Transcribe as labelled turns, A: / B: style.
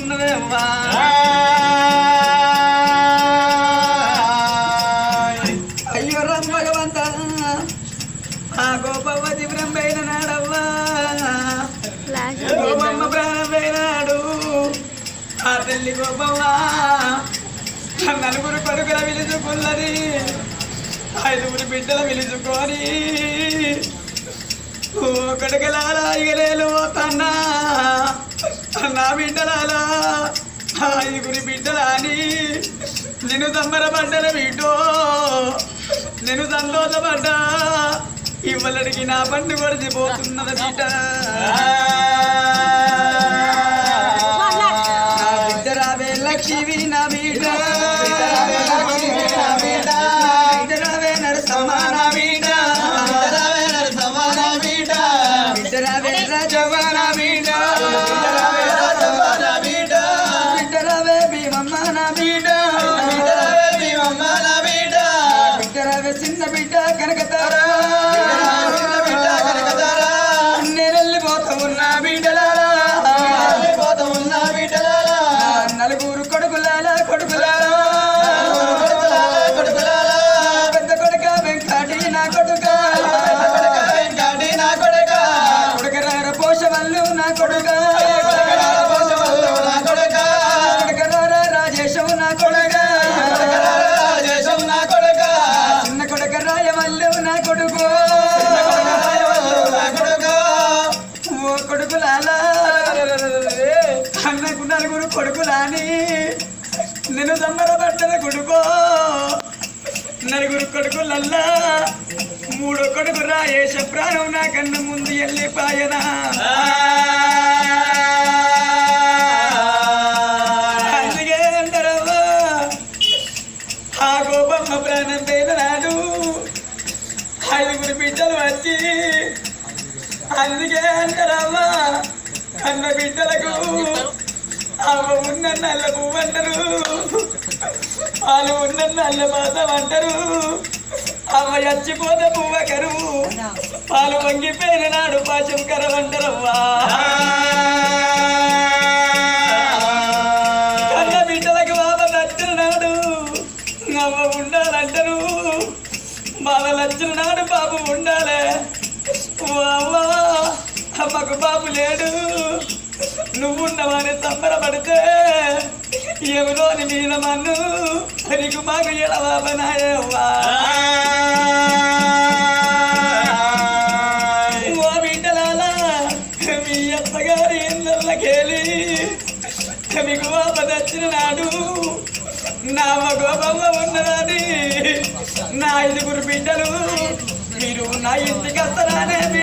A: ఉన్నదేవ్వా అయ్యో రం భగవంత ఆ గోపవతి బ్రహ్మైన నాడవ్వా గోపమ్మ ప్రాణమైనాడు ఆ తల్లి గోపవ్వా నలుగురు కొడుకుల విలుచుకున్నది 5 బిడ్డల విలుచుకొని కొడుకులాలా ఇగలేలు పోతన్నా నా బిడ్డలాలా 5 బిడ్డలా అని నేను సంబరపడ్డన బిడ్డో నేను సంతోషపడ్డా ఇవ్వలడికి నా పండు కొడిచిపోతున్నది బిడ్డ బిడ్డరావే లక్ష్మి నా బిడ్డ బిడ్డరావే నరసమ్మ నా బిడ్డ బిడ్డరావే రాజవ్వ నా బిడ్డ బిడ్డరావే భీమమ్మ నా బిడ్డ బిడ్డరావే చిన్న బిడ్డ కనకతారా నేను వెళ్ళిపోతా ఉన్నా బిడ్డలారా నలుగురు కొడుకులాలా పెద్ద కొడుక వెంకటి నా కొడుక కొడుకరార పోషవల్లు నా కొడుక కొడుకరార రాజేశం నా కొడుక చిన్న కొడుక రాయవల్లు నా కొడుకు ఓ కొడుకులాలా అన్నకు 4 కొడుకులాని నేను సంబరపడ్డన కొడుకో 4 కొడుకులల్లా 3వ కొడుకు రాయేశ ప్రాణం నా కన్న ముందు వెళ్ళిపాయనా అందుకే అంటారవ్వా ఆ గోపమ్మ ప్రాణం పేదనాడు 5 బిడ్డలు వచ్చి అందుకే అంటారవ్వా అన్న బిడ్డలకు అవ్వ ఉన్న నల్ల పువ్వు అంటారు వాళ్ళు ఉన్న నల్ల మాతం అంటారు అవ్వ చచ్చిపోతే పువ్వ కరువు పాలు వంగిపోయిన నాడు పాశం కరవంటారవ్వా అన్న బిడ్డలకు బాబా నచ్చిన నాడు అవ్వ ఉండాలంటారు బాబా నచ్చిన నాడు బాబు ఉండాలే అవ్వా అమ్మకు బాబు లేడు నువ్వున్నవాని సంబరపడితే ఎవరోని మీద మన్ను నీకు మాకు ఎడవాబనాయవ్వా ఓ బిడ్డలాలా మీ అత్తగారి ఇందర్లకెళ్ళి మీకు బాబ నచ్చిన నాడు నా గోపమ్మ ఉన్నదని నా 5 బిడ్డలు